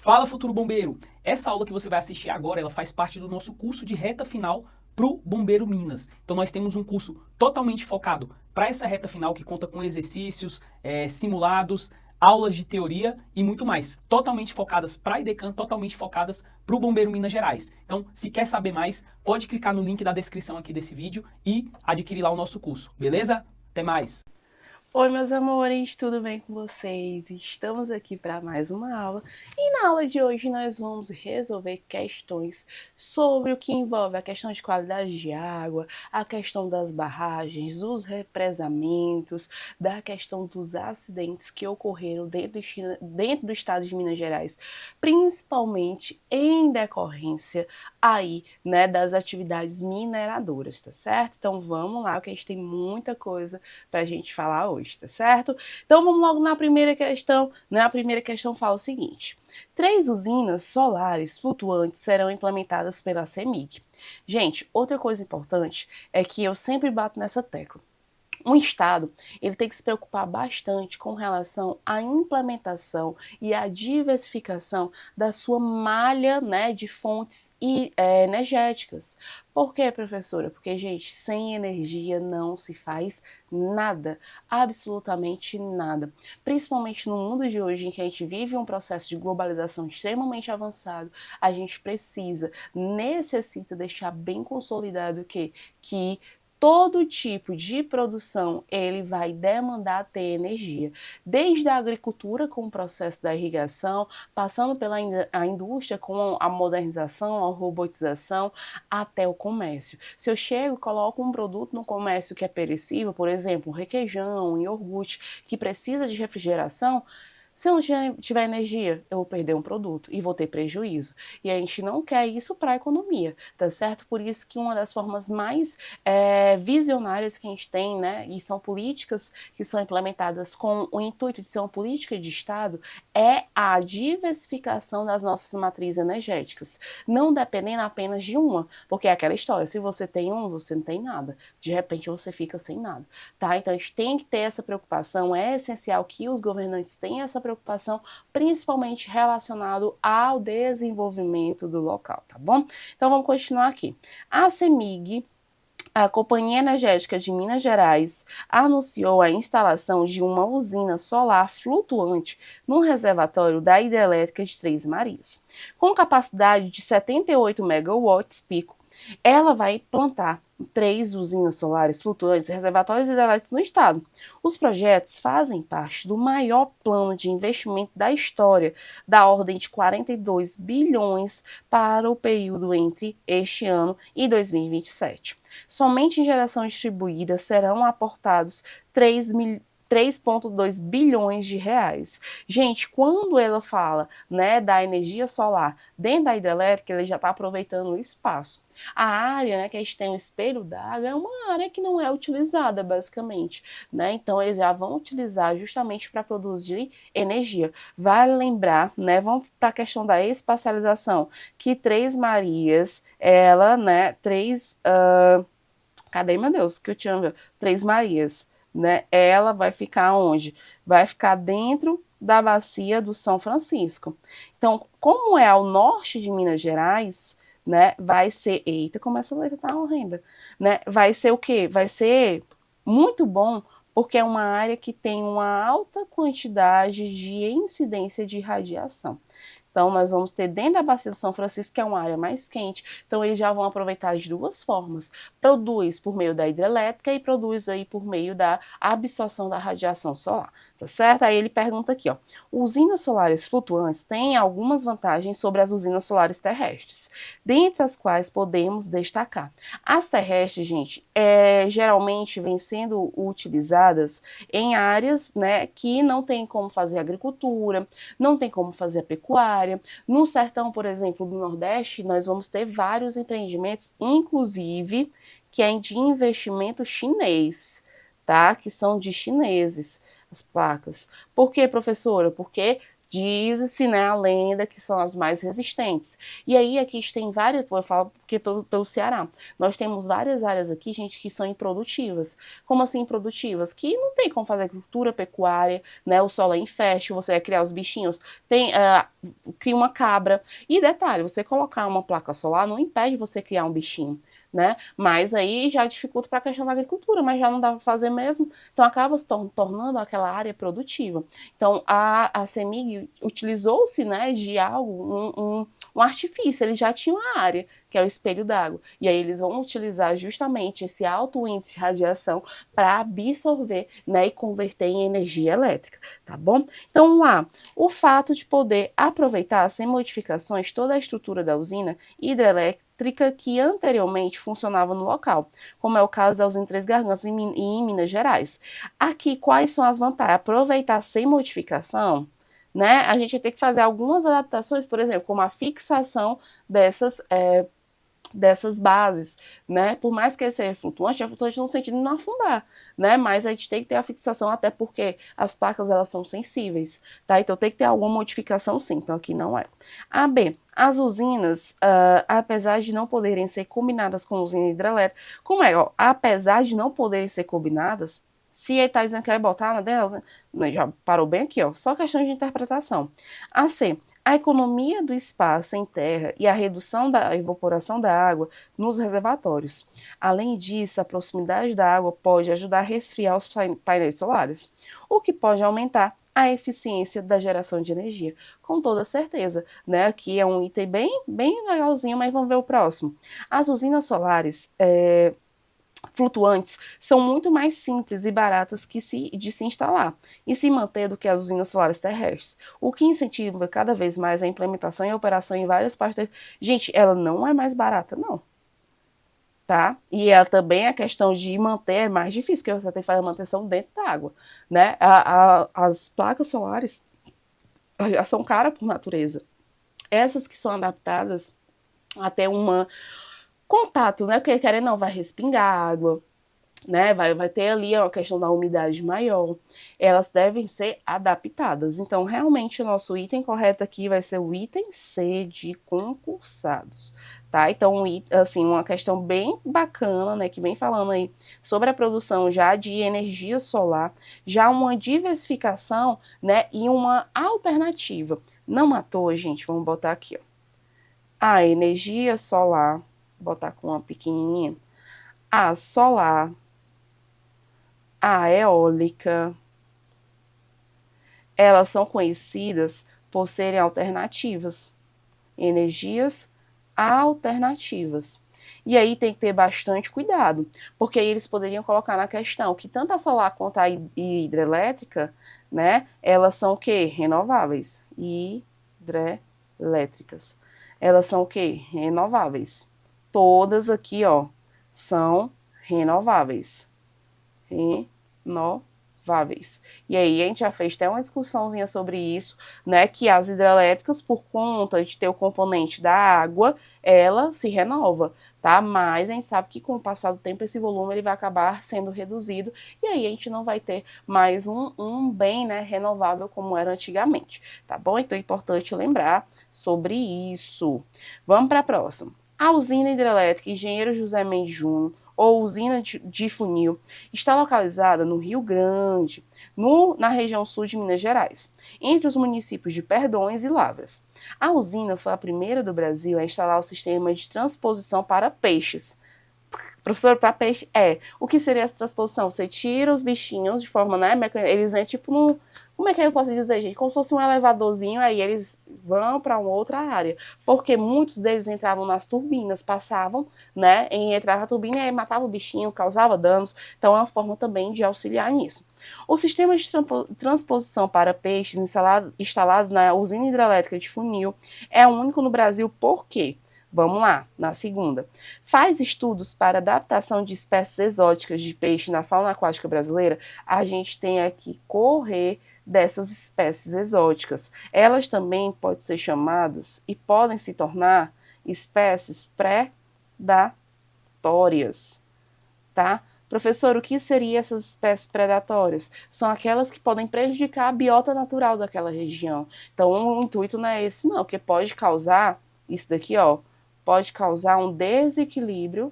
Fala, futuro bombeiro! Essa aula que você vai assistir agora, ela faz parte do nosso curso de reta final para o Bombeiro Minas. Então nós temos um curso totalmente focado para essa reta final que conta com exercícios, simulados, aulas de teoria e muito mais. Totalmente focadas para a IDECAN, totalmente focadas para o Bombeiro Minas Gerais. Então, se quer saber mais, pode clicar no link da descrição aqui desse vídeo e adquirir lá o nosso curso, beleza? Até mais! Oi, meus amores, tudo bem com vocês? Estamos aqui para mais uma aula e na aula de hoje nós vamos resolver questões sobre o que envolve a questão de qualidade de água, a questão das barragens, os represamentos, da questão dos acidentes que ocorreram dentro do estado de Minas Gerais, principalmente em decorrência aí, né, das atividades mineradoras, tá certo? Então vamos lá, que a gente tem muita coisa para a gente falar hoje, tá certo? Então vamos logo na primeira questão, né? A primeira questão fala o seguinte: 3 usinas solares flutuantes serão implementadas pela CEMIG. Gente, outra coisa importante é que eu sempre bato nessa tecla. Um Estado ele tem que se preocupar bastante com relação à implementação e à diversificação da sua malha, né, de fontes energéticas. Por quê, professora? Porque, gente, sem energia não se faz nada, absolutamente nada. Principalmente no mundo de hoje, em que a gente vive um processo de globalização extremamente avançado, a gente necessita deixar bem consolidado que todo tipo de produção ele vai demandar ter energia, desde a agricultura com o processo da irrigação, passando pela a indústria com a modernização, a robotização, até o comércio. Se eu chego e coloco um produto no comércio que é perecível, por exemplo, um requeijão, um iogurte, que precisa de refrigeração, se eu não tiver energia, eu vou perder um produto e vou ter prejuízo. E a gente não quer isso para a economia, tá certo? Por isso que uma das formas mais visionárias que a gente tem, né, e são políticas que são implementadas com o intuito de ser uma política de Estado, é a diversificação das nossas matrizes energéticas, não dependendo apenas de uma, porque é aquela história, se você tem um, você não tem nada, de repente você fica sem nada, tá? Então a gente tem que ter essa preocupação, é essencial que os governantes tenham essa preocupação, principalmente relacionado ao desenvolvimento do local, tá bom? Então vamos continuar aqui. A CEMIG, a Companhia Energética de Minas Gerais, anunciou a instalação de uma usina solar flutuante no reservatório da hidrelétrica de Três Marias. Com capacidade de 78 megawatts pico, ela vai plantar 3 usinas solares flutuantes e reservatórios hidrelétricos no estado. Os projetos fazem parte do maior plano de investimento da história, da ordem de 42 bilhões para o período entre este ano e 2027. Somente em geração distribuída serão aportados 3,2 bilhões de reais. Gente, quando ela fala, né, da energia solar dentro da hidrelétrica, ele já está aproveitando o espaço. A área, né, que a gente tem o espelho d'água é uma área que não é utilizada, basicamente, né? Então eles já vão utilizar justamente para produzir energia. Vale lembrar, né? Vamos para a questão da espacialização, que Três Marias, ela, né? Cadê, meu Deus, que eu tinha visto? Três Marias, né? Ela vai ficar onde? Vai ficar dentro da bacia do São Francisco. Então, como é ao norte de Minas Gerais, né? Vai ser, eita, como essa letra tá horrenda, né? Vai ser o quê? Vai ser muito bom porque é uma área que tem uma alta quantidade de incidência de radiação. Então, nós vamos ter dentro da Bacia do São Francisco, que é uma área mais quente, então eles já vão aproveitar de duas formas. Produz por meio da hidrelétrica e produz aí por meio da absorção da radiação solar, tá certo? Aí ele pergunta aqui, ó, usinas solares flutuantes têm algumas vantagens sobre as usinas solares terrestres, dentre as quais podemos destacar. As terrestres, gente, geralmente vêm sendo utilizadas em áreas, né, que não tem como fazer agricultura, não tem como fazer a pecuária. No sertão, por exemplo, do Nordeste, nós vamos ter vários empreendimentos, inclusive que é de investimento chinês, tá? Que são de chineses, as placas. Por quê, professora? Porque Diz-se, né, a lenda que são as mais resistentes. E aí aqui tem várias, vou falar porque pelo Ceará, nós temos várias áreas aqui, gente, que são improdutivas. Como assim improdutivas? Que não tem como fazer agricultura, pecuária, né, o solo é infértil, você vai criar os bichinhos, cria uma cabra. E detalhe, você colocar uma placa solar não impede você criar um bichinho, né? Mas aí já dificulta para a questão da agricultura, mas já não dá para fazer mesmo, então acaba se tornando aquela área produtiva. Então a CEMIG utilizou-se, né, de algo, um artifício, eles já tinham a área, que é o espelho d'água, e aí eles vão utilizar justamente esse alto índice de radiação para absorver, né, e converter em energia elétrica, tá bom? Então vamos lá, o fato de poder aproveitar sem modificações toda a estrutura da usina hidrelétrica que anteriormente funcionava no local, como é o caso da usina Três Gargantas em Minas Gerais. Aqui, quais são as vantagens? Aproveitar sem modificação, né? A gente vai ter que fazer algumas adaptações, por exemplo, como a fixação dessas bases, né? Por mais que ele seja flutuante, é flutuante no sentido de não afundar, né? Mas a gente tem que ter a fixação, até porque as placas, elas são sensíveis, tá? Então tem que ter alguma modificação sim, então aqui não é. A B, as usinas, apesar de não poderem ser combinadas com usina hidrelétrica, como é, ó, apesar de não poderem ser combinadas, se ele está dizendo que vai botar na dela, já parou bem aqui, ó, só questão de interpretação. A C, a economia do espaço em terra e a redução da evaporação da água nos reservatórios. Além disso, a proximidade da água pode ajudar a resfriar os painéis solares, o que pode aumentar a eficiência da geração de energia, com toda certeza, né? Aqui é um item bem legalzinho, mas vamos ver o próximo. As usinas solares flutuantes são muito mais simples e baratas de se instalar e se manter do que as usinas solares terrestres, o que incentiva cada vez mais a implementação e a operação em várias partes. Gente, ela não é mais barata, não. Tá? E ela também, a questão de manter é mais difícil, porque você tem que fazer a manutenção dentro da água, né? As placas solares já são caras por natureza. Essas que são adaptadas a ter contato, né? Porque querendo não, vai respingar água, né? Vai ter ali a questão da umidade maior. Elas devem ser adaptadas. Então, realmente, o nosso item correto aqui vai ser o item C de concursados, tá? Então, assim, uma questão bem bacana, né? Que vem falando aí sobre a produção já de energia solar, já uma diversificação, né? E uma alternativa. Não à toa, gente, vamos botar aqui, ó. A energia solar, vou botar com uma pequenininha, a solar, a eólica, elas são conhecidas por serem alternativas, energias alternativas. E aí tem que ter bastante cuidado, porque aí eles poderiam colocar na questão que tanto a solar quanto a hidrelétrica, né, elas são o quê? Renováveis. Hidrelétricas. Elas são o quê? Renováveis. Todas aqui, ó, são renováveis. Renováveis. E aí a gente já fez até uma discussãozinha sobre isso, né, que as hidrelétricas, por conta de ter o componente da água, ela se renova, tá? Mas a gente sabe que com o passar do tempo esse volume ele vai acabar sendo reduzido e aí a gente não vai ter mais um bem, né, renovável como era antigamente, tá bom? Então é importante lembrar sobre isso. Vamos para a próxima. A usina hidrelétrica Engenheiro José Mendes Júnior, ou usina de Funil, está localizada no Rio Grande, na região sul de Minas Gerais, entre os municípios de Perdões e Lavras. A usina foi a primeira do Brasil a instalar o sistema de transposição para peixes. Professor, para peixe o que seria essa transposição? Você tira os bichinhos de forma, né, eles é tipo num, como é que eu posso dizer, gente? Como se fosse um elevadorzinho, aí eles vão para uma outra área. Porque muitos deles entravam nas turbinas, passavam, né, entrava na turbina e aí matava o bichinho, causava danos. Então é uma forma também de auxiliar nisso. O sistema de transposição para peixes instalados na usina hidrelétrica de Funil é o único no Brasil, por quê? Vamos lá, na segunda. Faz estudos para adaptação de espécies exóticas de peixe na fauna aquática brasileira. A gente tem aqui correr dessas espécies exóticas. Elas também podem ser chamadas e podem se tornar espécies predatórias, tá? Professor, o que seriam essas espécies predatórias? São aquelas que podem prejudicar a biota natural daquela região. Então, o intuito não é esse, não, porque pode causar, isso daqui, ó, pode causar um desequilíbrio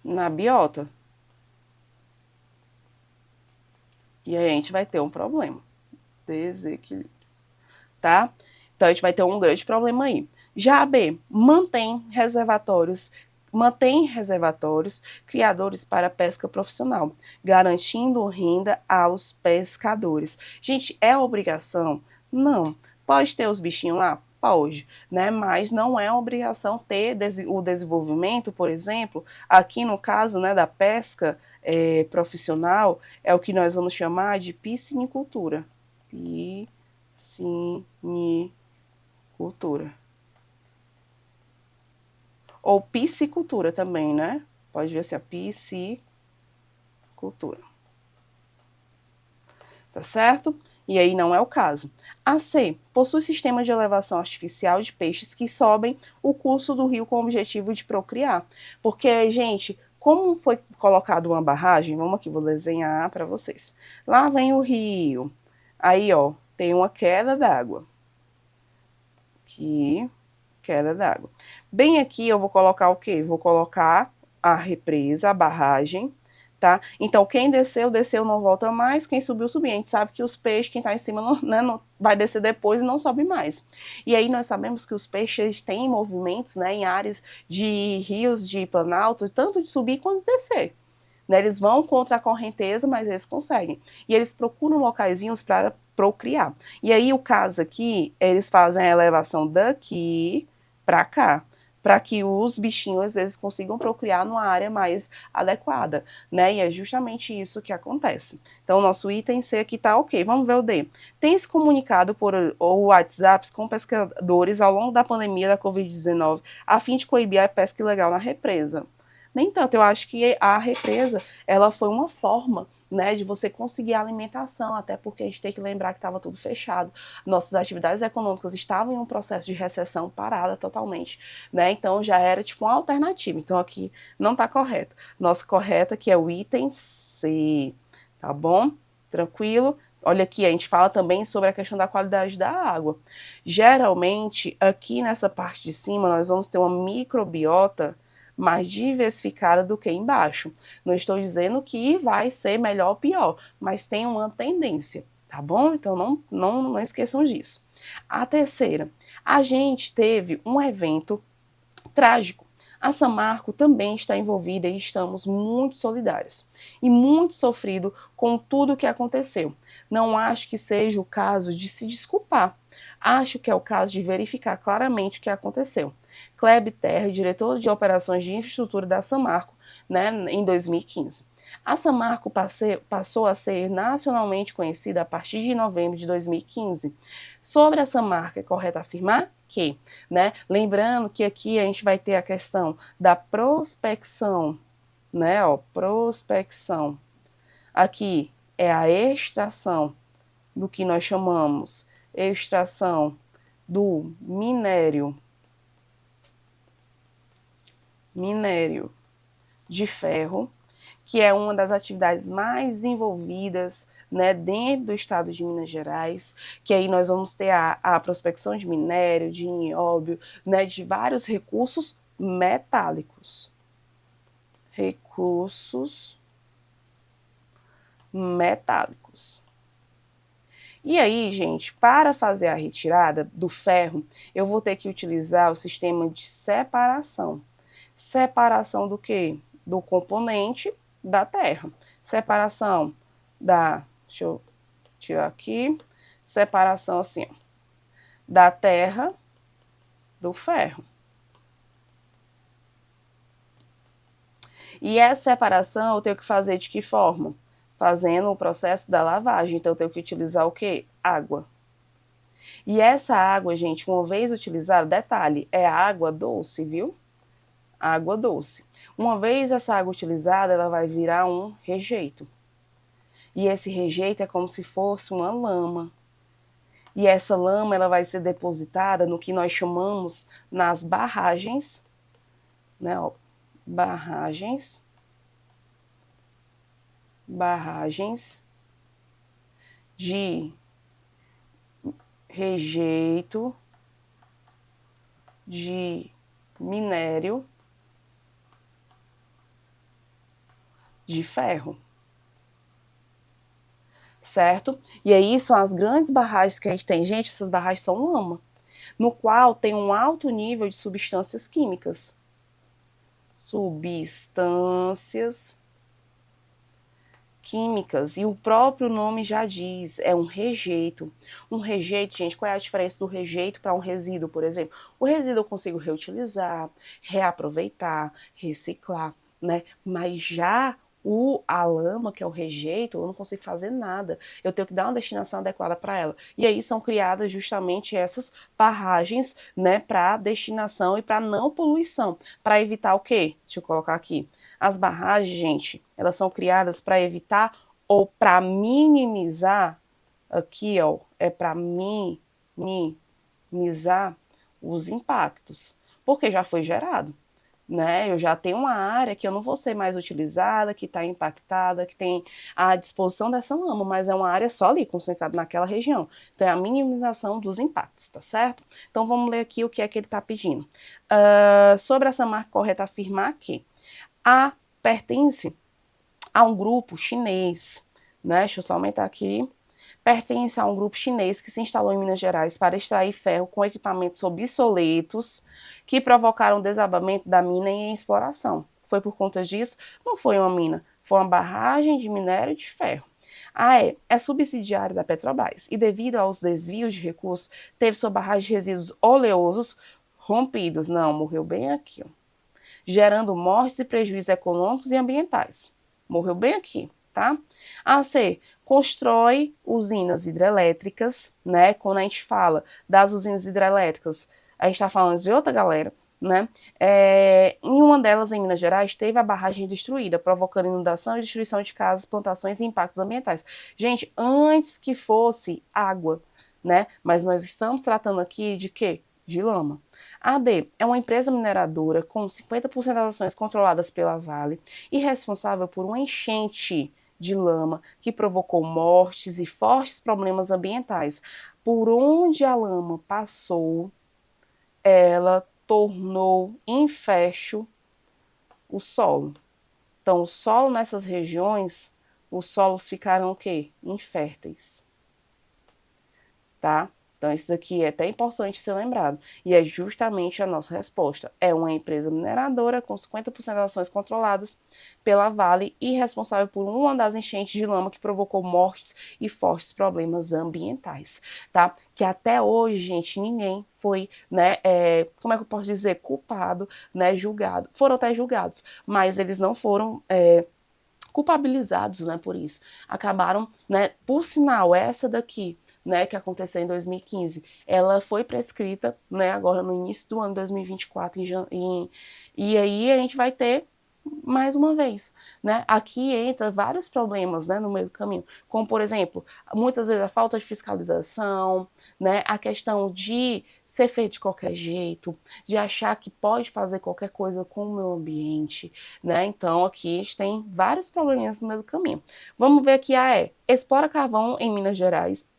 na biota. E aí a gente vai ter um problema. Desequilíbrio. Tá? Então a gente vai ter um grande problema aí. Já a B, mantém reservatórios criadores para pesca profissional, garantindo renda aos pescadores. Gente, é obrigação? Não. Pode ter os bichinhos lá? Pode, né? Mas não é obrigação ter o desenvolvimento, por exemplo, aqui no caso, né, da pesca profissional, é o que nós vamos chamar de piscinicultura. Piscinicultura. Ou piscicultura também, né? Pode ver assim, a piscicultura. Tá certo? E aí não é o caso. A C, possui sistema de elevação artificial de peixes que sobem o curso do rio com o objetivo de procriar. Porque, gente, como foi colocado uma barragem, vamos aqui, vou desenhar para vocês. Lá vem o rio. Aí, ó, tem uma queda d'água. Aqui, queda d'água. Bem aqui eu vou colocar o quê? Vou colocar a represa, a barragem, tá? Então, quem desceu, desceu, não volta mais. Quem subiu, subiu. A gente sabe que os peixes, quem tá em cima, não vai descer depois e não sobe mais. E aí nós sabemos que os peixes têm movimentos, né, em áreas de rios, de planalto, tanto de subir quanto de descer. Né, eles vão contra a correnteza, mas eles conseguem. E eles procuram locaizinhos para procriar. E aí o caso aqui, eles fazem a elevação daqui para cá, para que os bichinhos eles consigam procriar numa área mais adequada, né? E é justamente isso que acontece. Então, o nosso item C aqui tá ok. Vamos ver o D. Tem se comunicado por WhatsApp com pescadores ao longo da pandemia da Covid-19 a fim de coibir a pesca ilegal na represa. Nem tanto, eu acho que a represa, ela foi uma forma, né, de você conseguir alimentação, até porque a gente tem que lembrar que estava tudo fechado. Nossas atividades econômicas estavam em um processo de recessão parada totalmente, né, então já era tipo uma alternativa. Então aqui não está correto. Nossa correta que é o item C, tá bom? Tranquilo? Olha aqui, a gente fala também sobre a questão da qualidade da água. Geralmente, aqui nessa parte de cima, nós vamos ter uma microbiota mais diversificada do que embaixo. Não estou dizendo que vai ser melhor ou pior, mas tem uma tendência, tá bom? Então não esqueçam disso. A terceira, a gente teve um evento trágico. A Samarco também está envolvida e estamos muito solidários e muito sofrido com tudo o que aconteceu. Não acho que seja o caso de se desculpar. Acho que é o caso de verificar claramente o que aconteceu. Kleb Terra, diretor de operações de infraestrutura da Samarco, né, em 2015. A Samarco passou a ser nacionalmente conhecida a partir de novembro de 2015. Sobre a Samarco, é correto afirmar que, né, lembrando que aqui a gente vai ter a questão da prospecção, né, ó, prospecção. Aqui é a extração do que nós chamamos extração do minério de ferro, que é uma das atividades mais envolvidas, né, dentro do estado de Minas Gerais, que aí nós vamos ter a prospecção de minério, de nióbio, né, de vários recursos metálicos. Recursos metálicos. E aí, gente, para fazer a retirada do ferro, eu vou ter que utilizar o sistema de separação. Separação do quê? Do componente da terra. Separação da, deixa eu tirar aqui, separação assim, ó, da terra do ferro. E essa separação eu tenho que fazer de que forma? Fazendo o processo da lavagem. Então eu tenho que utilizar o quê? Água. E essa água, gente, uma vez utilizada, detalhe, é água doce, viu? Água doce. Uma vez essa água utilizada, ela vai virar um rejeito. E esse rejeito é como se fosse uma lama. E essa lama ela vai ser depositada no que nós chamamos nas barragens, né? Ó, barragens de rejeito de minério de ferro, certo? E aí são as grandes barragens que a gente tem. Gente, essas barragens são lama, no qual tem um alto nível de substâncias químicas. Substâncias químicas, e o próprio nome já diz, é um rejeito. Um rejeito, gente, qual é a diferença do rejeito para um resíduo, por exemplo? O resíduo eu consigo reutilizar, reaproveitar, reciclar, né? Mas já a lama, que é o rejeito, eu não consigo fazer nada. Eu tenho que dar uma destinação adequada para ela. E aí são criadas justamente essas barragens, né, para destinação e para não poluição, para evitar o quê? Deixa eu colocar aqui. As barragens, gente, elas são criadas para evitar ou para minimizar, aqui, ó, é para minimizar os impactos, porque já foi gerado, né? Eu já tenho uma área que eu não vou ser mais utilizada, que está impactada, que tem a disposição dessa lama, mas é uma área só ali, concentrada naquela região. Então é a minimização dos impactos, tá certo? Então vamos ler aqui o que é que ele está pedindo. Sobre essa marca correta, afirmar que a pertence a um grupo chinês, né? Deixa eu só aumentar aqui. Pertence a um grupo chinês que se instalou em Minas Gerais para extrair ferro com equipamentos obsoletos que provocaram o desabamento da mina em exploração. Foi por conta disso? Não foi uma mina, foi uma barragem de minério de ferro. A AE é subsidiária da Petrobras e, devido aos desvios de recursos, teve sua barragem de resíduos oleosos rompidos. Não, morreu bem aqui, ó, gerando mortes e prejuízos econômicos e ambientais. Morreu bem aqui, tá? A C, constrói usinas hidrelétricas, né? Quando a gente fala das usinas hidrelétricas, a gente está falando de outra galera, né? Em uma delas, em Minas Gerais, teve a barragem destruída, provocando inundação e destruição de casas, plantações e impactos ambientais. Gente, antes que fosse água, né? Mas nós estamos tratando aqui de quê? De lama. A AD é uma empresa mineradora com 50% das ações controladas pela Vale e responsável por uma enchente de lama que provocou mortes e fortes problemas ambientais. Por onde a lama passou, ela tornou infértil o solo. Então, o solo nessas regiões, os solos ficaram o quê? Inférteis, tá? Então, isso daqui é até importante ser lembrado. E é justamente a nossa resposta. É uma empresa mineradora com 50% das ações controladas pela Vale e responsável por uma das enchentes de lama que provocou mortes e fortes problemas ambientais, tá? Que até hoje, gente, ninguém foi, né, como é que eu posso dizer, culpado, né, julgado. Foram até julgados, mas eles não foram culpabilizados, né, por isso. Acabaram, né, por sinal, essa daqui, né, que aconteceu em 2015, ela foi prescrita, né, agora no início do ano 2024, e aí a gente vai ter mais uma vez, né? Aqui entra vários problemas, né, no meio do caminho, como por exemplo, muitas vezes a falta de fiscalização, né, a questão de ser feito de qualquer jeito, de achar que pode fazer qualquer coisa com o meio ambiente, né? Então aqui a gente tem vários problemas no meio do caminho. Vamos ver aqui a Explora Carvão em Minas Gerais.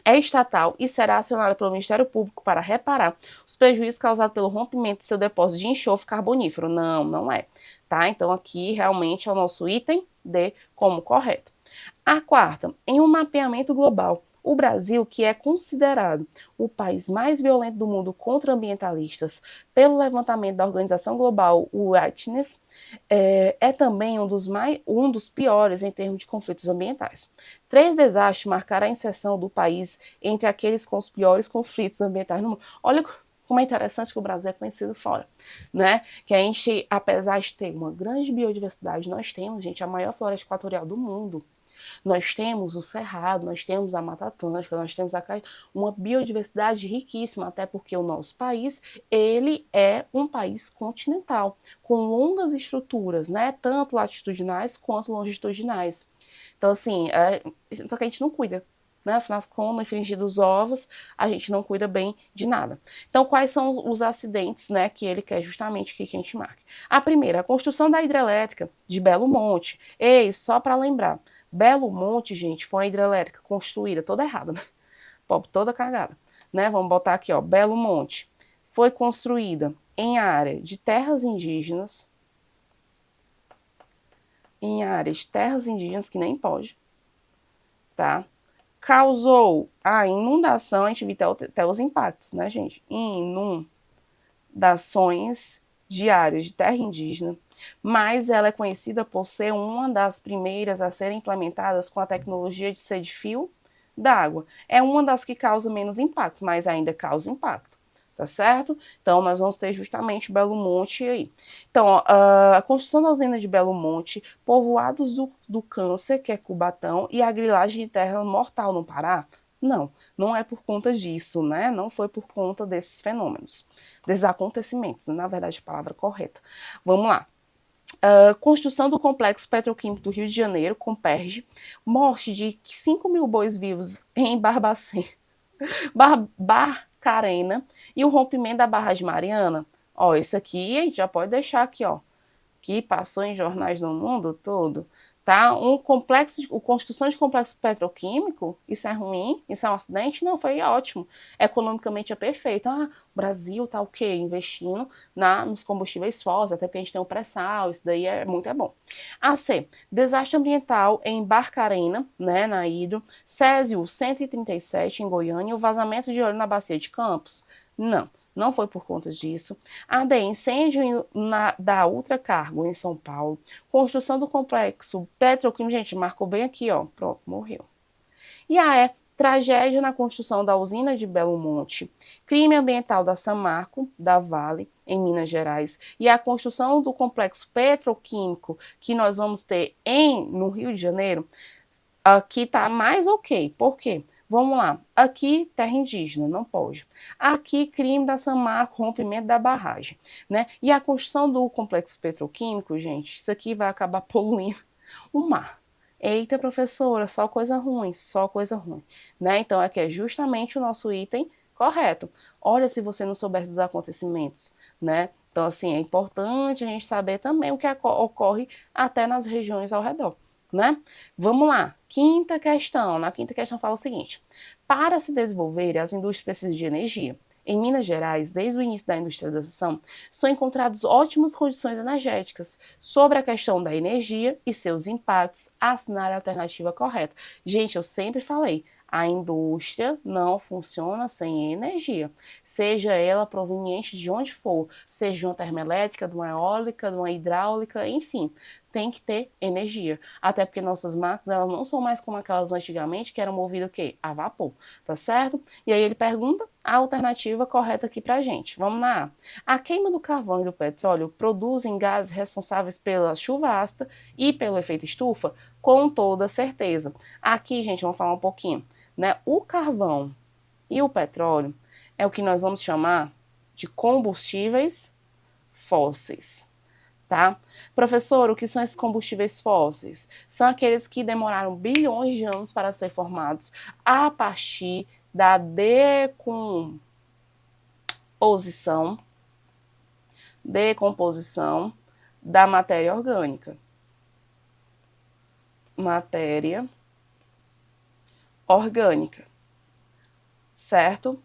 É estatal e será acionada pelo Ministério Público para reparar os prejuízos causados pelo rompimento de seu depósito de enxofre carbonífero. Não, não é. Tá? Então aqui realmente é o nosso item D como correto. A quarta, em um mapeamento global, o Brasil, que é considerado o país mais violento do mundo contra ambientalistas pelo levantamento da organização global Witness, é também um dos piores em termos de conflitos ambientais. 3 desastres marcaram a inserção do país entre aqueles com os piores conflitos ambientais no mundo. Olha como é interessante que o Brasil é conhecido fora, né? Que a gente, apesar de ter uma grande biodiversidade, nós temos, gente, a maior floresta equatorial do mundo. Nós temos o Cerrado, nós temos a Mata Atlântica, nós temos uma biodiversidade riquíssima, até porque o nosso país, ele é um país continental, com longas estruturas, né, tanto latitudinais quanto longitudinais. Então, assim, só que a gente não cuida. né? Afinal, quando infringidos os ovos, a gente não cuida bem de nada. Então, quais são os acidentes, né, que ele quer justamente que a gente marque? A primeira, a construção da hidrelétrica de Belo Monte. Ei, só para lembrar, Belo Monte, gente, foi uma hidrelétrica construída toda errada, né? Toda cagada, né? Vamos botar aqui, ó, Belo Monte. Foi construída em área de terras indígenas, que nem pode, tá? Causou a inundação, a gente viu até os impactos, né, gente? Inundações de áreas de terra indígena, mas ela é conhecida por ser uma das primeiras a serem implementadas com a tecnologia de ser de fio d'água. É uma das que causa menos impacto, mas ainda causa impacto, tá certo? Então, nós vamos ter justamente Belo Monte aí. Então, ó, a construção da usina de Belo Monte, povoados do Câncer, que é Cubatão, e a grilagem de terra mortal no Pará? Não, não é por conta disso, né? Não foi por conta desses fenômenos, desses acontecimentos, na verdade, a palavra correta. Vamos lá. Construção do complexo petroquímico do Rio de Janeiro, Comperj, morte de 5.000 bois vivos em Barbacena, Barcarena e o rompimento da barragem Mariana. Ó, esse aqui a gente já pode deixar aqui, ó, que passou em jornais no mundo todo, tá? Construção de complexo petroquímico, isso é ruim? Isso é um acidente? Não, foi ótimo. Economicamente é perfeito. Ah, o Brasil tá o quê? Investindo nos combustíveis fósseis, até porque a gente tem o pré-sal, isso daí é bom. AC, desastre ambiental em Barcarena, né, na Hidro, Césio 137 em Goiânia, o vazamento de óleo na bacia de Campos? Não. Não foi por conta disso. AD, incêndio da Ultracargo em São Paulo. Construção do complexo petroquímico. Gente, marcou bem aqui, ó. Pronto, morreu. E a tragédia na construção da usina de Belo Monte. Crime ambiental da Samarco, da Vale, em Minas Gerais. E a construção do complexo petroquímico que nós vamos ter no Rio de Janeiro. Aqui tá mais ok. Por quê? Vamos lá, aqui terra indígena, não pode. Aqui crime da Samarco, rompimento da barragem, né? E a construção do complexo petroquímico, gente, isso aqui vai acabar poluindo o mar. Eita, professora, só coisa ruim, né? Então aqui é justamente o nosso item correto. Olha se você não soubesse dos acontecimentos, né? Então assim, é importante a gente saber também o que ocorre até nas regiões ao redor. Né? Vamos lá, quinta questão. Na quinta questão fala o seguinte: para se desenvolver, as indústrias precisam de energia. Em Minas Gerais, desde o início da industrialização, são encontradas ótimas condições energéticas. Sobre a questão da energia e seus impactos, assinale a alternativa correta. Gente, eu sempre falei, a indústria não funciona sem energia, seja ela proveniente de onde for, seja de uma termoelétrica, de uma eólica, de uma hidráulica, enfim, tem que ter energia. Até porque nossas máquinas, elas não são mais como aquelas antigamente, que eram movidas o quê? A vapor, tá certo? E aí ele pergunta a alternativa correta aqui pra gente. Vamos lá. A queima do carvão e do petróleo produzem gases responsáveis pela chuva ácida e pelo efeito estufa? Com toda certeza. Aqui, gente, vamos falar um pouquinho, né? O carvão e o petróleo é o que nós vamos chamar de combustíveis fósseis. Tá? Professor, o que são esses combustíveis fósseis? São aqueles que demoraram bilhões de anos para ser formados a partir da decomposição da matéria orgânica. Matéria orgânica, certo?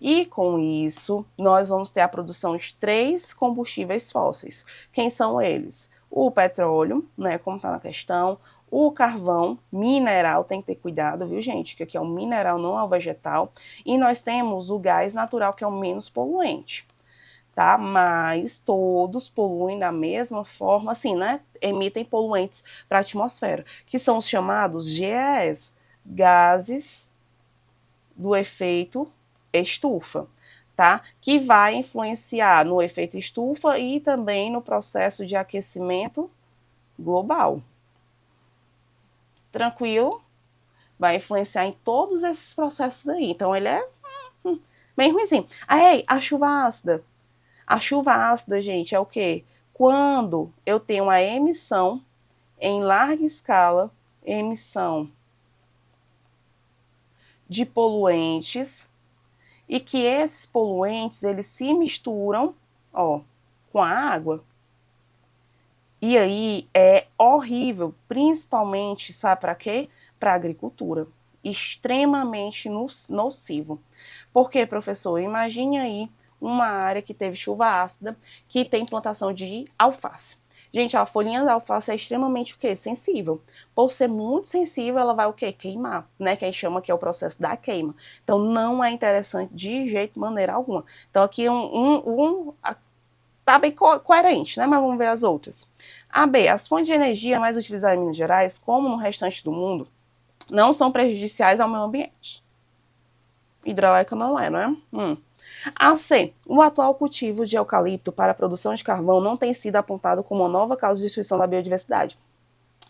E com isso, nós vamos ter a produção de 3 combustíveis fósseis. Quem são eles? O petróleo, né, como está na questão, o carvão mineral, tem que ter cuidado, viu, gente, que aqui é um mineral, não é um vegetal, e nós temos o gás natural, que é o menos poluente, tá? Mas todos poluem da mesma forma, assim, né, emitem poluentes para a atmosfera, que são os chamados GES, gases do efeito estufa, tá? Que vai influenciar no efeito estufa e também no processo de aquecimento global. Tranquilo? Vai influenciar em todos esses processos aí. Então, ele é bem ruimzinho. Aí, a chuva ácida. A chuva ácida, gente, é o quê? Quando eu tenho uma emissão em larga escala, emissão de poluentes e que esses poluentes eles se misturam, ó, com a água. E aí é horrível, principalmente, sabe para quê? Para a agricultura. Extremamente nocivo. Por quê, professor? Imagine aí uma área que teve chuva ácida, que tem plantação de alface. Gente, a folhinha da alface é extremamente o quê? Sensível. Por ser muito sensível, ela vai o quê? Queimar, né? Que a gente chama que é o processo da queima. Então, não é interessante de jeito, maneira alguma. Então, aqui tá bem coerente, né? Mas vamos ver as outras. A B, as fontes de energia mais utilizadas em Minas Gerais, como no restante do mundo, não são prejudiciais ao meio ambiente. Hidrelétrica não é, não é? A C, o atual cultivo de eucalipto para a produção de carvão não tem sido apontado como uma nova causa de destruição da biodiversidade.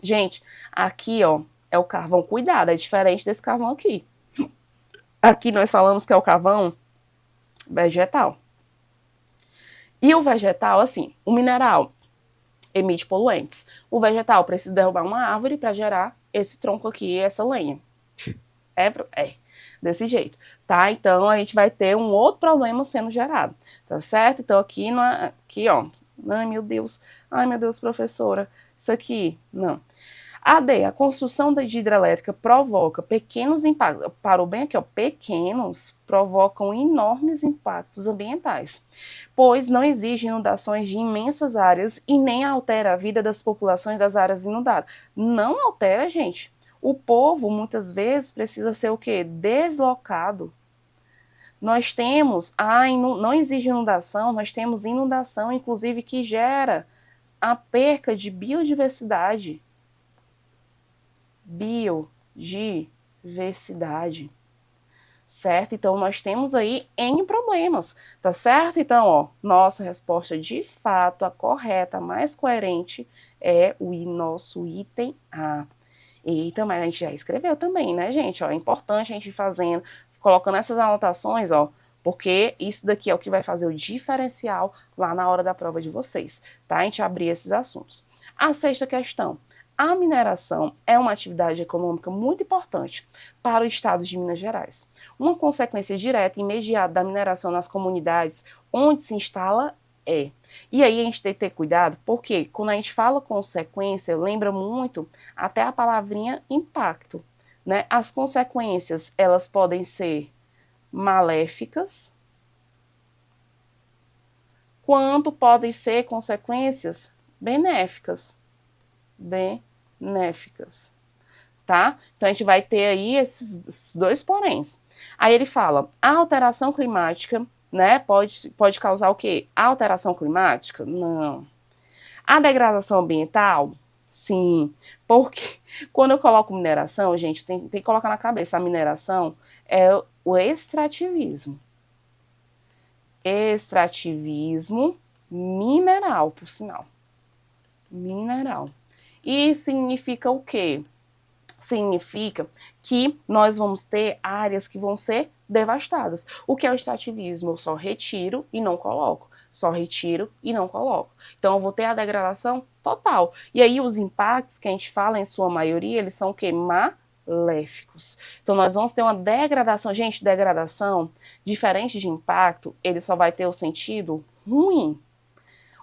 Gente, aqui, ó, é o carvão, cuidado, é diferente desse carvão aqui. Aqui nós falamos que é o carvão vegetal. E o vegetal, assim, o mineral emite poluentes. O vegetal precisa derrubar uma árvore para gerar esse tronco aqui, essa lenha. É, desse jeito, tá? Então, a gente vai ter um outro problema sendo gerado, tá certo? Então, aqui, ó, ai meu Deus, professora, isso aqui, não. A D, a construção de hidrelétrica provoca pequenos impactos, parou bem aqui, ó, pequenos, provocam enormes impactos ambientais, pois não exige inundações de imensas áreas e nem altera a vida das populações das áreas inundadas. Não altera, gente. O povo, muitas vezes, precisa ser o quê? Deslocado. Nós temos, não exige inundação, nós temos inundação, inclusive, que gera a perca de biodiversidade. Biodiversidade. Certo? Então, nós temos aí N problemas, tá certo? Então, ó, nossa resposta de fato, a correta, a mais coerente é o nosso item A. Eita, mas a gente já escreveu também, né, gente? Ó, é importante a gente ir fazendo, colocando essas anotações, ó, porque isso daqui é o que vai fazer o diferencial lá na hora da prova de vocês, tá? A gente abrir esses assuntos. A sexta questão. A mineração é uma atividade econômica muito importante para o estado de Minas Gerais. Uma consequência direta e imediata da mineração nas comunidades onde se instala é. E aí a gente tem que ter cuidado, porque quando a gente fala consequência, lembra muito até a palavrinha impacto, né? As consequências, elas podem ser maléficas, quanto podem ser consequências benéficas. Tá? Então a gente vai ter aí esses dois poréns. Aí ele fala, a alteração climática, né, pode causar o quê? A alteração climática? Não. A degradação ambiental? Sim. Porque quando eu coloco mineração, gente, tem que colocar na cabeça, a mineração é o extrativismo. Extrativismo mineral, por sinal. Mineral. E significa o quê? Significa que nós vamos ter áreas que vão ser devastadas. O que é o extrativismo? Eu só retiro e não coloco. Só retiro e não coloco. Então, eu vou ter a degradação total. E aí, os impactos que a gente fala, em sua maioria, eles são o quê? Maléficos. Então, nós vamos ter uma degradação. Gente, degradação, diferente de impacto, ele só vai ter o sentido ruim.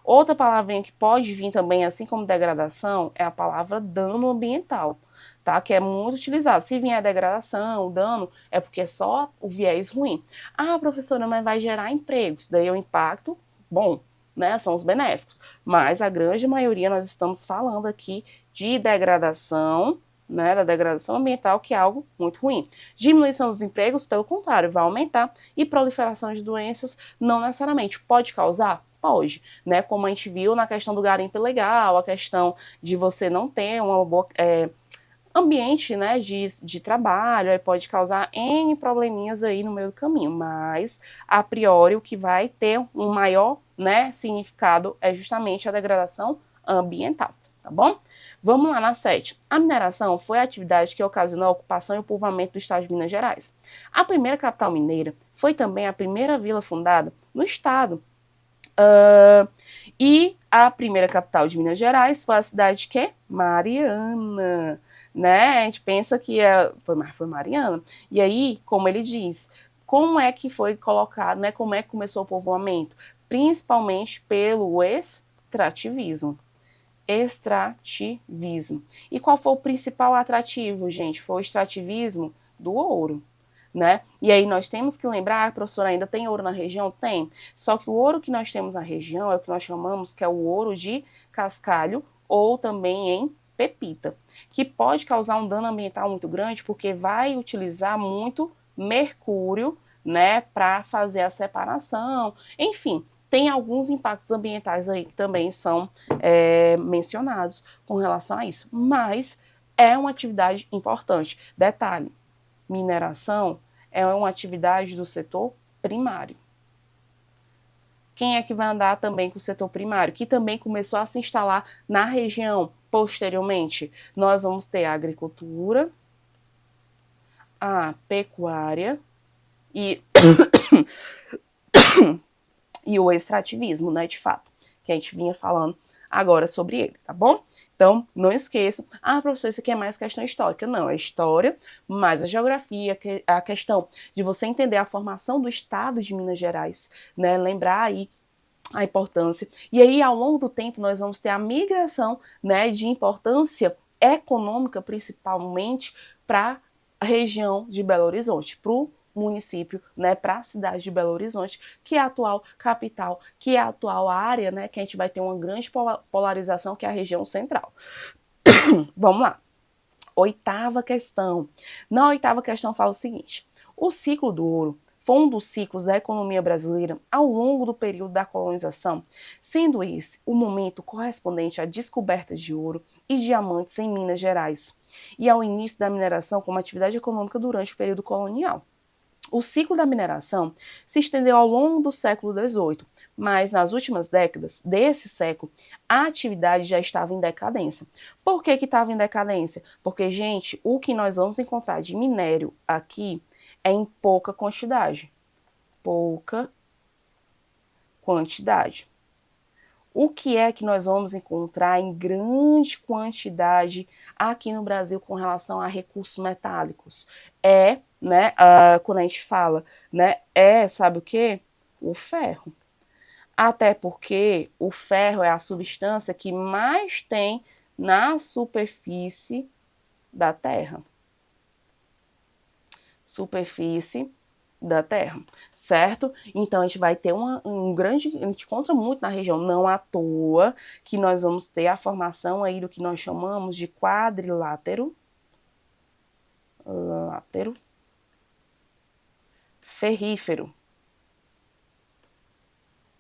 Outra palavrinha que pode vir também, assim como degradação, é a palavra dano ambiental, tá? Que é muito utilizado. Se vier degradação, dano, é porque é só o viés ruim. Ah, professora, mas vai gerar empregos. Daí o impacto, bom, né? São os benéficos. Mas a grande maioria nós estamos falando aqui de degradação, né? Da degradação ambiental, que é algo muito ruim. Diminuição dos empregos, pelo contrário, vai aumentar. E proliferação de doenças, não necessariamente. Pode causar? Pode, né? Como a gente viu na questão do garimpo ilegal, a questão de você não ter uma boa ambiente, né, de trabalho, aí pode causar N probleminhas aí no meio do caminho, mas a priori o que vai ter um maior, né, significado é justamente a degradação ambiental, tá bom? Vamos lá na 7. A mineração foi a atividade que ocasionou a ocupação e o povoamento do estado de Minas Gerais. A primeira capital mineira foi também a primeira vila fundada no estado. E a primeira capital de Minas Gerais foi a cidade que? Mariana. né? A gente pensa que foi Mariana. E aí, como ele diz, como é que foi colocado, né? Como é que começou o povoamento? Principalmente pelo extrativismo. Extrativismo. E qual foi o principal atrativo, gente? Foi o extrativismo do ouro. Né? E aí nós temos que lembrar, professora, ainda tem ouro na região? Tem. Só que o ouro que nós temos na região é o que nós chamamos que é o ouro de cascalho ou também em pepita, que pode causar um dano ambiental muito grande porque vai utilizar muito mercúrio, né, para fazer a separação. Enfim, tem alguns impactos ambientais aí que também são mencionados com relação a isso, mas é uma atividade importante. Detalhe, mineração é uma atividade do setor primário. Quem é que vai andar também com o setor primário? Que também começou a se instalar na região posteriormente. Nós vamos ter a agricultura, a pecuária e, e o extrativismo, né, de fato, que a gente vinha falando agora sobre ele, tá bom? Então, não esqueçam. Ah, professor, isso aqui é mais questão histórica. Não, é história, mas a geografia, a questão de você entender a formação do estado de Minas Gerais, né? Lembrar aí a importância. E aí, ao longo do tempo, nós vamos ter a migração, né, de importância econômica, principalmente, para a região de Belo Horizonte, para o município, né, para a cidade de Belo Horizonte, que é a atual capital, que é a atual área, né, que a gente vai ter uma grande polarização, que é a região central. Vamos lá. Oitava questão. Na oitava questão fala o seguinte: o ciclo do ouro foi um dos ciclos da economia brasileira ao longo do período da colonização, sendo esse o momento correspondente à descoberta de ouro e diamantes em Minas Gerais, e ao início da mineração como atividade econômica durante o período colonial. O ciclo da mineração se estendeu ao longo do século XVIII, mas nas últimas décadas desse século, a atividade já estava em decadência. Por que estava em decadência? Porque, gente, o que nós vamos encontrar de minério aqui é em pouca quantidade. Pouca quantidade. O que é que nós vamos encontrar em grande quantidade aqui no Brasil com relação a recursos metálicos? Né, quando a gente fala, né, sabe o quê? O ferro. Até porque o ferro é a substância que mais tem na superfície da Terra. Superfície da Terra, certo? Então a gente vai ter um grande, a gente encontra muito na região, não à toa que nós vamos ter a formação aí do que nós chamamos de quadrilátero ferrífero,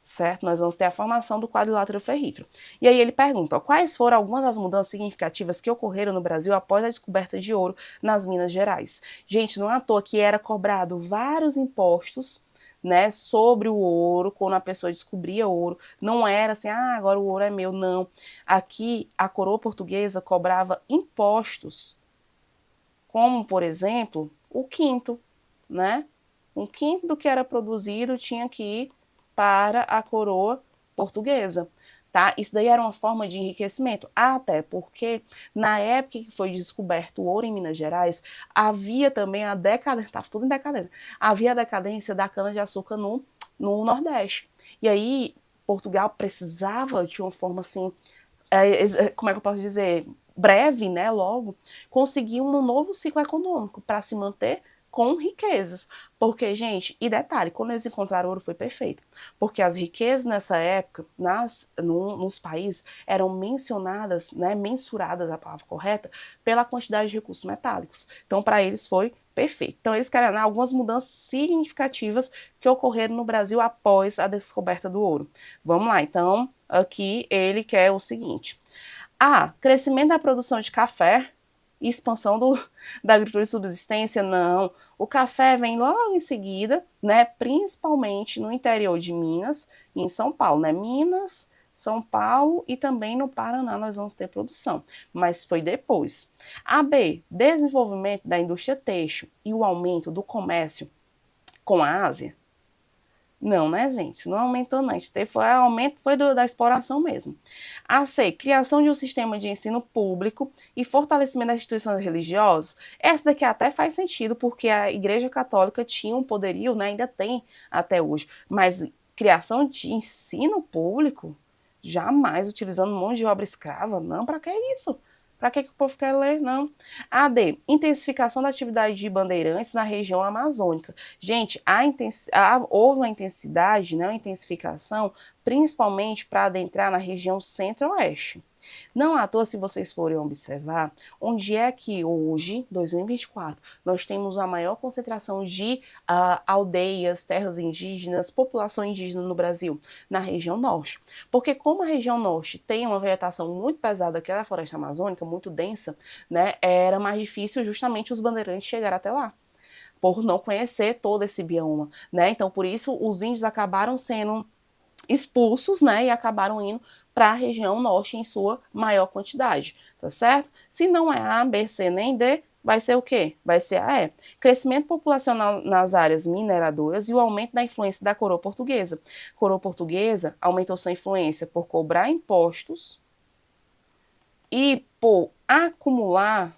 certo? Nós vamos ter a formação do quadrilátero ferrífero. E aí ele pergunta, ó, quais foram algumas das mudanças significativas que ocorreram no Brasil após a descoberta de ouro nas Minas Gerais? Gente, não é à toa que era cobrado vários impostos, né, sobre o ouro, quando a pessoa descobria ouro. Não era assim, agora o ouro é meu, não. Aqui, a coroa portuguesa cobrava impostos, como, por exemplo, o quinto, né? Um quinto do que era produzido tinha que ir para a coroa portuguesa, tá? Isso daí era uma forma de enriquecimento, até porque na época que foi descoberto o ouro em Minas Gerais, havia também a decadência, estava tudo em decadência, havia a decadência da cana-de-açúcar no Nordeste. E aí Portugal precisava de uma forma assim, como é que eu posso dizer, breve, né, logo, conseguir um novo ciclo econômico para se manter com riquezas. Porque, gente, e detalhe, quando eles encontraram ouro foi perfeito. Porque as riquezas nessa época, nos países, eram mencionadas, né, mensuradas, a palavra correta, pela quantidade de recursos metálicos. Então, para eles foi perfeito. Então, eles querem algumas mudanças significativas que ocorreram no Brasil após a descoberta do ouro. Vamos lá, então, aqui ele quer o seguinte. Crescimento da produção de café e expansão da agricultura de subsistência? Não. O café vem logo em seguida, né, principalmente no interior de Minas e em São Paulo, né? Minas, São Paulo e também no Paraná nós vamos ter produção, mas foi depois. B, desenvolvimento da indústria têxtil e o aumento do comércio com a Ásia. Não, né, gente? Isso não aumentou, não. A gente teve, aumento foi da exploração mesmo. A C, criação de um sistema de ensino público e fortalecimento das instituições religiosas. Essa daqui até faz sentido, porque a Igreja Católica tinha um poderio, né, ainda tem até hoje, mas criação de ensino público, jamais utilizando um monte de obra escrava, não, para que isso? Para que o povo quer ler? Não. A D, intensificação da atividade de bandeirantes na região amazônica. Gente, houve uma intensidade, né, uma intensificação, principalmente para adentrar na região centro-oeste. Não à toa, se vocês forem observar, onde é que hoje, 2024, nós temos a maior concentração de aldeias, terras indígenas, população indígena no Brasil? Na região norte. Porque como a região norte tem uma vegetação muito pesada, que é a floresta amazônica, muito densa, né, era mais difícil justamente os bandeirantes chegar até lá, por não conhecer todo esse bioma, né? Então, por isso, os índios acabaram sendo expulsos, né, e acabaram indo para a região norte em sua maior quantidade, tá certo? Se não é A, B, C nem D, vai ser o quê? Vai ser a E. Crescimento populacional nas áreas mineradoras e o aumento da influência da coroa portuguesa. A coroa portuguesa aumentou sua influência por cobrar impostos e por acumular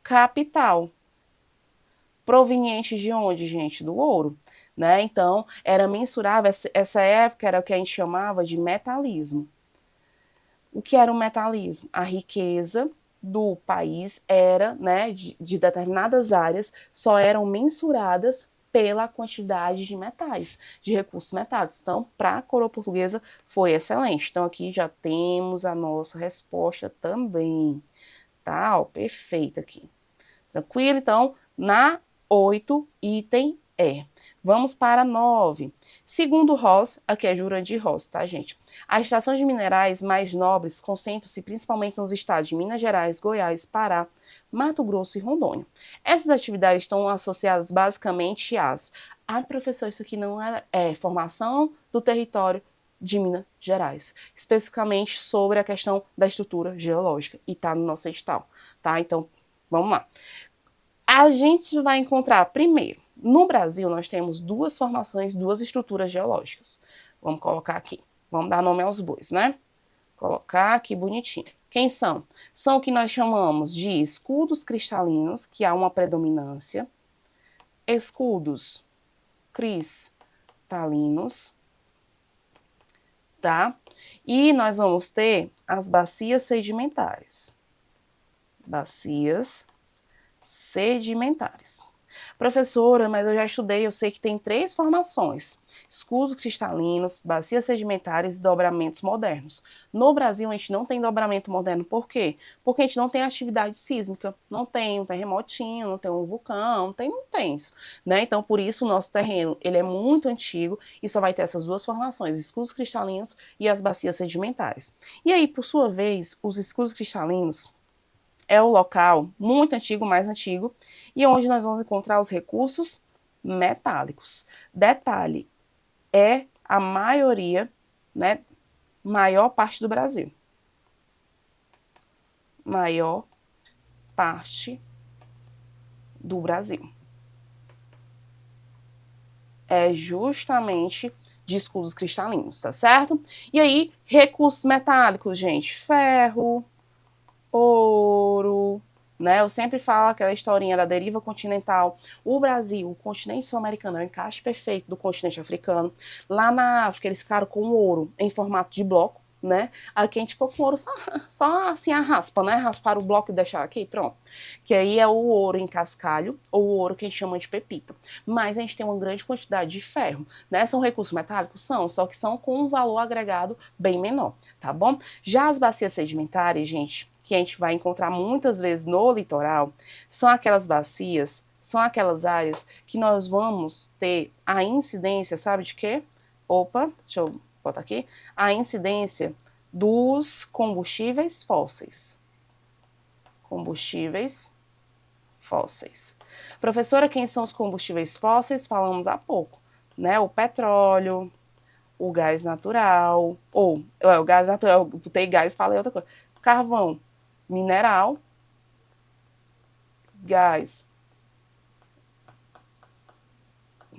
capital. Proveniente de onde, gente? Do ouro. Né? Então, era mensurável, essa época era o que a gente chamava de metalismo. O que era o metalismo? A riqueza do país era, né, de determinadas áreas, só eram mensuradas pela quantidade de metais, de recursos metálicos. Então, para a coroa portuguesa foi excelente. Então, aqui já temos a nossa resposta também. Tá? Ó, perfeito aqui. Tranquilo? Então, na 8, item E. Vamos para 9. Segundo Ross, aqui é Jurandir Ross, tá, gente? A extração de minerais mais nobres concentra-se principalmente nos estados de Minas Gerais, Goiás, Pará, Mato Grosso e Rondônia. Essas atividades estão associadas basicamente às... Ah, professor, isso aqui não é formação do território de Minas Gerais, especificamente sobre a questão da estrutura geológica, e tá no nosso edital, tá? Então, vamos lá. A gente vai encontrar, primeiro, no Brasil nós temos duas formações, duas estruturas geológicas. Vamos colocar aqui, vamos dar nome aos bois, né? Colocar aqui bonitinho. Quem são? São o que nós chamamos de escudos cristalinos, que há uma predominância. Escudos cristalinos, tá? E nós vamos ter as bacias sedimentares. Bacias sedimentares. Professora, mas eu já estudei, eu sei que tem 3 formações: escudos cristalinos, bacias sedimentares e dobramentos modernos. No Brasil, a gente não tem dobramento moderno, por quê? Porque a gente não tem atividade sísmica, não tem um terremotinho, não tem um vulcão, não tem isso, né? Então, por isso, o nosso terreno, ele é muito antigo e só vai ter essas duas formações, escudos cristalinos e as bacias sedimentares. E aí, por sua vez, os escudos cristalinos é o local muito antigo, mais antigo, e onde nós vamos encontrar os recursos metálicos. Detalhe, é a maioria, né, maior parte do Brasil. Maior parte do Brasil. É justamente de escudos cristalinos, tá certo? E aí, recursos metálicos, gente, ferro, ouro, né? Eu sempre falo aquela historinha da deriva continental. O Brasil, o continente sul-americano, é o encaixe perfeito do continente africano. Lá na África, eles ficaram com o ouro em formato de bloco, né? Aqui a gente ficou com ouro só assim a raspa, né? Raspar o bloco e deixar aqui, pronto. Que aí é o ouro em cascalho, ou o ouro que a gente chama de pepita. Mas a gente tem uma grande quantidade de ferro, né? São recursos metálicos? São, só que são com um valor agregado bem menor, tá bom? Já as bacias sedimentares, gente, que a gente vai encontrar muitas vezes no litoral, são aquelas bacias, são aquelas áreas que nós vamos ter a incidência, sabe de quê? Opa, deixa eu botar aqui. A incidência dos combustíveis fósseis. Combustíveis fósseis. Professora, quem são os combustíveis fósseis? Falamos há pouco, né? O petróleo, o gás natural, o gás natural, eu botei gás, falei outra coisa. Carvão, mineral, gás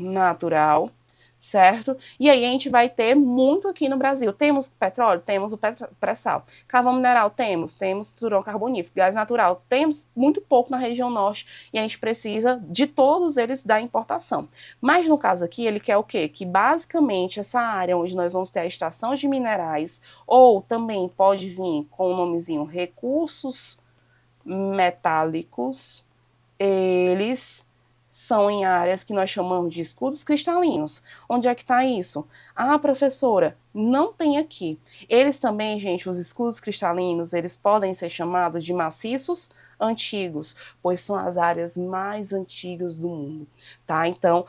natural, certo? E aí a gente vai ter muito aqui no Brasil. Temos petróleo? Temos o pré-sal. Carvão mineral? Temos turão carbonífero. Gás natural? Temos muito pouco na região norte e a gente precisa de todos eles da importação. Mas no caso aqui, ele quer o quê? Que basicamente essa área onde nós vamos ter a extração de minerais, ou também pode vir com o nomezinho recursos metálicos, eles são em áreas que nós chamamos de escudos cristalinos. Onde é que está isso? Ah, professora, não tem aqui. Eles também, gente, os escudos cristalinos, eles podem ser chamados de maciços antigos, pois são as áreas mais antigas do mundo, tá? Então,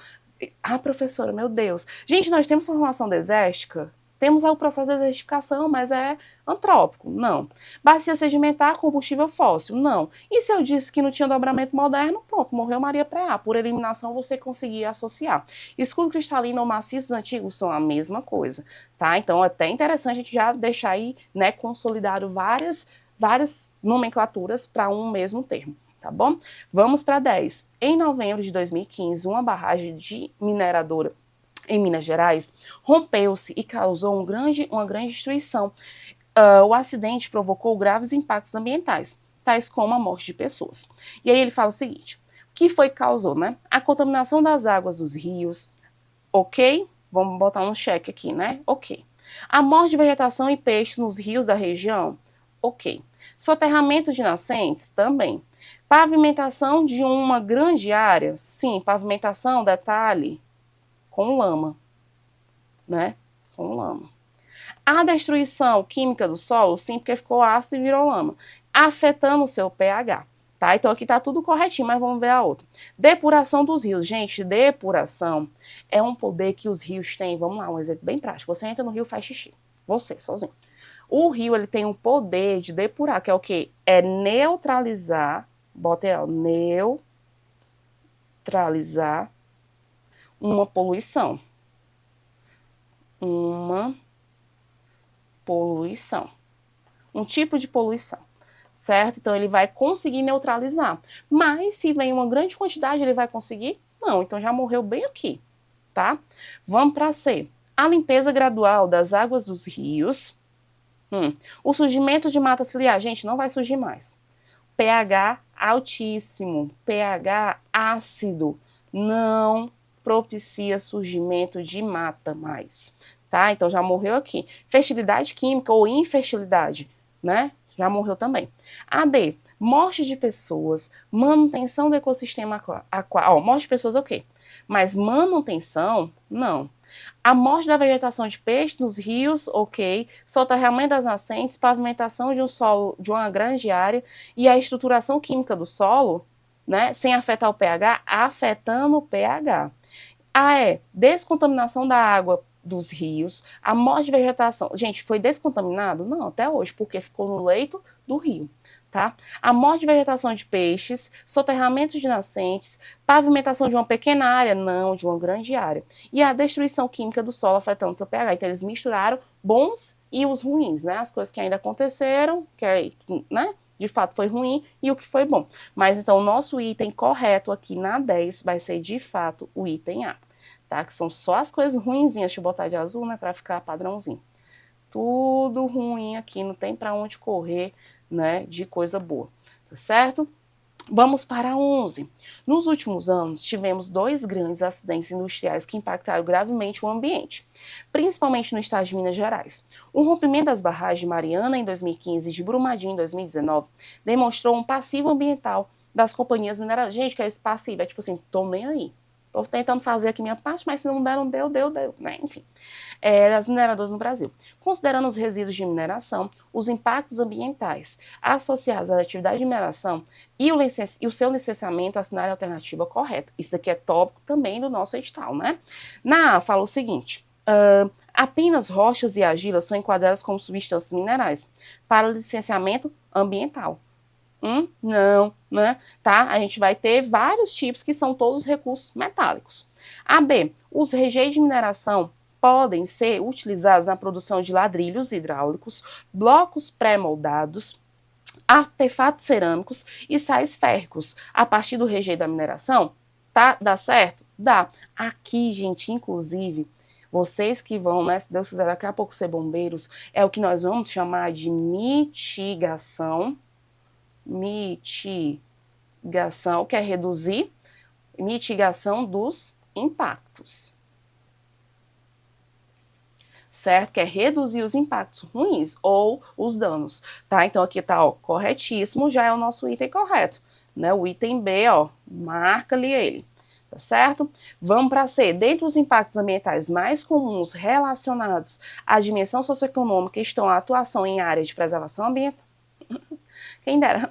professora, meu Deus. Gente, nós temos formação desértica? Temos o processo de desertificação, mas é antrópico? Não. Bacia sedimentar, combustível fóssil? Não. E se eu disse que não tinha dobramento moderno? Pronto, morreu Maria Preá. Por eliminação, você conseguia associar. Escudo cristalino ou maciços antigos são a mesma coisa, tá? Então, é até interessante a gente já deixar aí, né, consolidado várias nomenclaturas para um mesmo termo. Tá bom? Vamos para 10. Em novembro de 2015, uma barragem de mineradora em Minas Gerais rompeu-se e causou uma grande destruição. O acidente provocou graves impactos ambientais, tais como a morte de pessoas. E aí ele fala o seguinte: o que foi que causou, né? A contaminação das águas dos rios, ok? Vamos botar um cheque aqui, né? Ok. A morte de vegetação e peixes nos rios da região, ok. Soterramento de nascentes, também. Pavimentação de uma grande área, sim, pavimentação, detalhe, com lama, né? Com lama. A destruição química do solo, sim, porque ficou ácido e virou lama, afetando o seu pH, tá? Então aqui tá tudo corretinho, mas vamos ver a outra. Depuração dos rios. Gente, depuração é um poder que os rios têm. Vamos lá, um exemplo bem prático. Você entra no rio e faz xixi. Você, sozinho. O rio, ele tem um poder de depurar, que é o quê? É neutralizar, bota aí, ó, neutralizar uma poluição. Uma poluição. Um tipo de poluição, certo? Então, ele vai conseguir neutralizar. Mas, se vem uma grande quantidade, ele vai conseguir? Não, então já morreu bem aqui, tá? Vamos para C. A limpeza gradual das águas dos rios. O surgimento de mata ciliar. Gente, não vai surgir mais. pH altíssimo, pH ácido, não propicia surgimento de mata mais, tá? Então já morreu aqui. Fertilidade química ou infertilidade, né? Já morreu também. AD, morte de pessoas, manutenção do ecossistema aquático. Morte de pessoas, ok. Mas manutenção, não. A morte da vegetação de peixes nos rios, ok. Soterramento das nascentes, pavimentação de um solo de uma grande área e a estruturação química do solo, né, sem afetar o pH, afetando o pH. Descontaminação da água dos rios, a morte de vegetação. Gente, foi descontaminado? Não, até hoje, porque ficou no leito do rio. Tá? A morte de vegetação de peixes, soterramento de nascentes, pavimentação de uma pequena área, não, de uma grande área. E a destruição química do solo afetando seu pH. Então, eles misturaram bons e os ruins, né? As coisas que ainda aconteceram, que, né, de fato foi ruim, e o que foi bom. Mas, então, o nosso item correto aqui na 10 vai ser, de fato, o item A. Tá? Que são só as coisas ruinzinhas. Deixa eu botar de azul, né, para ficar padrãozinho. Tudo ruim aqui, não tem para onde correr, né, de coisa boa, tá certo? Vamos para 11. Nos últimos anos, tivemos 2 grandes acidentes industriais que impactaram gravemente o ambiente, principalmente no estado de Minas Gerais. O rompimento das barragens de Mariana em 2015 e de Brumadinho em 2019 demonstrou um passivo ambiental das companhias mineradoras. Gente, que é esse passivo? É tipo assim, tô nem aí. Tô tentando fazer aqui minha parte, mas se não der, não deu, né? Enfim. Das mineradoras no Brasil. Considerando os resíduos de mineração, os impactos ambientais associados à atividade de mineração e o seu licenciamento, assinar a alternativa correta. Isso aqui é tópico também do nosso edital, né? Na A, fala o seguinte: apenas rochas e argilas são enquadradas como substâncias minerais para o licenciamento ambiental. Não, né? Tá? A gente vai ter vários tipos que são todos recursos metálicos. B, os rejeitos de mineração podem ser utilizados na produção de ladrilhos hidráulicos, blocos pré-moldados, artefatos cerâmicos e sais férricos. A partir do rejeito da mineração, tá? Dá certo? Dá. Aqui, gente, inclusive, vocês que vão, né, se Deus quiser, daqui a pouco ser bombeiros, é o que nós vamos chamar de mitigação. Mitigação, que é reduzir, mitigação dos impactos. Certo? Que é reduzir os impactos ruins ou os danos, tá? Então aqui tá, ó, corretíssimo, já é o nosso item correto, né? O item B, ó, marca-lhe ele, tá certo? Vamos para C. Dentre os impactos ambientais mais comuns relacionados à dimensão socioeconômica estão a atuação em áreas de preservação ambiental, quem dera,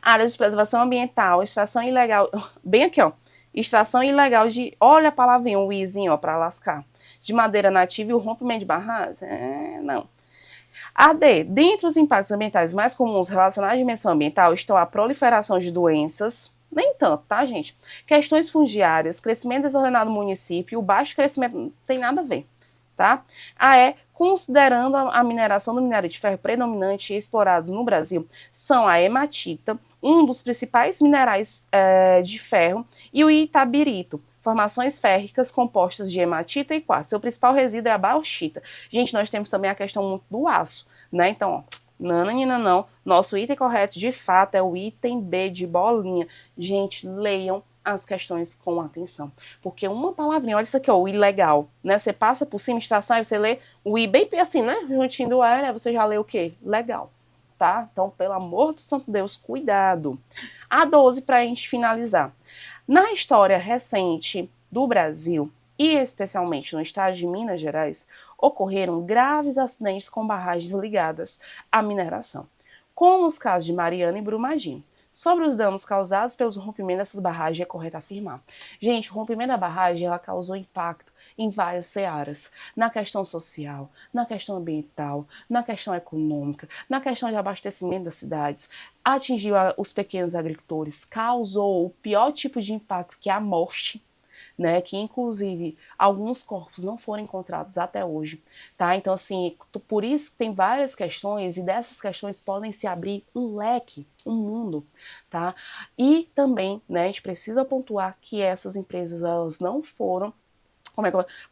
áreas de preservação ambiental, extração ilegal, bem aqui, ó, extração ilegal de, olha a palavrinha, um izinho, ó, para lascar, de madeira nativa e o rompimento de barragens? Não. A D. Dentre os impactos ambientais mais comuns relacionados à dimensão ambiental estão a proliferação de doenças, nem tanto, tá, gente? Questões fundiárias, crescimento desordenado do município, o baixo crescimento, não tem nada a ver, tá? A E. Considerando a mineração do minério de ferro predominante e explorados no Brasil, são a hematita, um dos principais minerais de ferro, e o itabirito, formações férricas compostas de hematita e quartzo. Seu principal resíduo é a bauxita. Gente, nós temos também a questão muito do aço, né? Então, ó, não. Nosso item correto, de fato, é o item B de bolinha. Gente, leiam as questões com atenção. Porque uma palavrinha, olha isso aqui, ó, o ilegal, né? Você passa por cima, extração, e você lê o I bem assim, né? Juntinho do L, você já lê o quê? Legal, tá? Então, pelo amor do santo Deus, cuidado. A 12, para a gente finalizar. Na história recente do Brasil, e especialmente no estado de Minas Gerais, ocorreram graves acidentes com barragens ligadas à mineração, como os casos de Mariana e Brumadinho. Sobre os danos causados pelos rompimentos dessas barragens, é correto afirmar. Gente, o rompimento da barragem ela causou impacto em várias searas, na questão social, na questão ambiental, na questão econômica, na questão de abastecimento das cidades, atingiu os pequenos agricultores, causou o pior tipo de impacto, que é a morte, né, que inclusive alguns corpos não foram encontrados até hoje, tá? Então, assim, por isso que tem várias questões, e dessas questões podem se abrir um leque, um mundo, tá? E também, né, a gente precisa pontuar que essas empresas, elas não foram,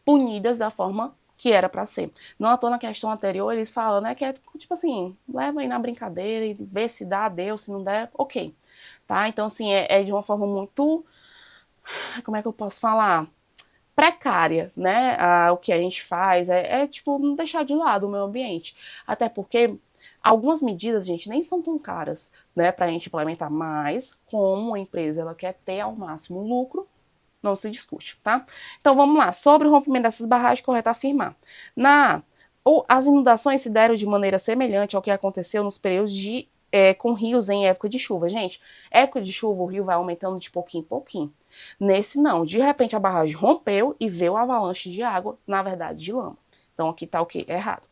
punidas da forma que era para ser. Não à toa na questão anterior, eles falam, né, que é tipo assim, leva aí na brincadeira e vê se dá, deu, se não der, ok, tá? Então, assim, é de uma forma muito, como é que eu posso falar? Precária, né? O que a gente faz tipo, não deixar de lado o meio ambiente. Até porque algumas medidas, gente, nem são tão caras, né, pra gente implementar, mas como a empresa ela quer ter ao máximo lucro, não se discute, tá? Então vamos lá, sobre o rompimento dessas barragens, correto afirmar. As inundações se deram de maneira semelhante ao que aconteceu nos períodos com rios em época de chuva. Gente, época de chuva o rio vai aumentando de pouquinho em pouquinho. Nesse não, de repente a barragem rompeu e veio avalanche de água, na verdade de lama. Então aqui tá o quê? Errado.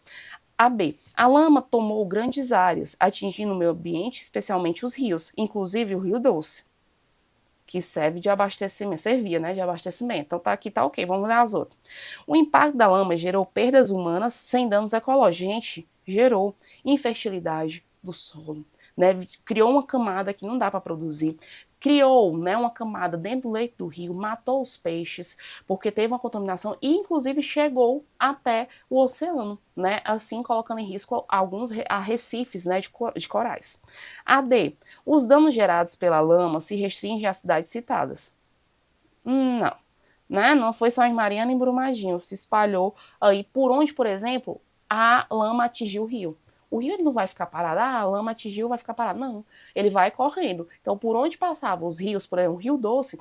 A B. A lama tomou grandes áreas, atingindo o meio ambiente, especialmente os rios, inclusive o Rio Doce, que serve de abastecimento, servia, né, de abastecimento. Então tá aqui, tá ok, vamos ler as outras. O impacto da lama gerou perdas humanas sem danos ecológicos. Gente, gerou infertilidade do solo, né, criou uma camada que não dá para produzir, criou, né, uma camada dentro do leito do rio, matou os peixes, porque teve uma contaminação e inclusive chegou até o oceano, né, assim colocando em risco alguns arrecifes, né, de corais. A D. Os danos gerados pela lama se restringem às cidades citadas. Não, né, não foi só em Mariana e em Brumadinho, se espalhou aí por onde, por exemplo, a lama atingiu o rio. O rio ele não vai ficar parado, a lama atingiu, vai ficar parado. Não, ele vai correndo. Então, por onde passavam os rios, por exemplo, o Rio Doce,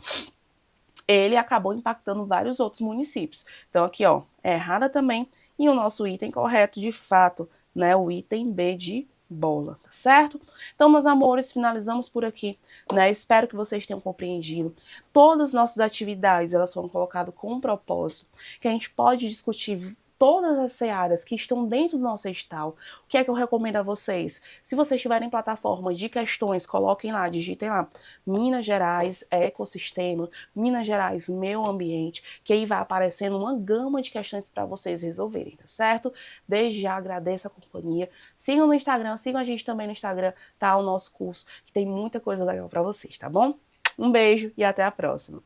ele acabou impactando vários outros municípios. Então, aqui, ó, é errada também. E o nosso item correto, de fato, né, o item B de bola, tá certo? Então, meus amores, finalizamos por aqui, né? Espero que vocês tenham compreendido. Todas as nossas atividades, elas foram colocadas com um propósito, que a gente pode discutir todas as searas que estão dentro do nosso edital. O que é que eu recomendo a vocês? Se vocês tiverem plataforma de questões, coloquem lá, digitem lá, Minas Gerais ecossistema, Minas Gerais meio ambiente, que aí vai aparecendo uma gama de questões para vocês resolverem, tá certo? Desde já agradeço a companhia. Sigam no Instagram, sigam a gente também no Instagram, tá? O nosso curso, que tem muita coisa legal para vocês, tá bom? Um beijo e até a próxima.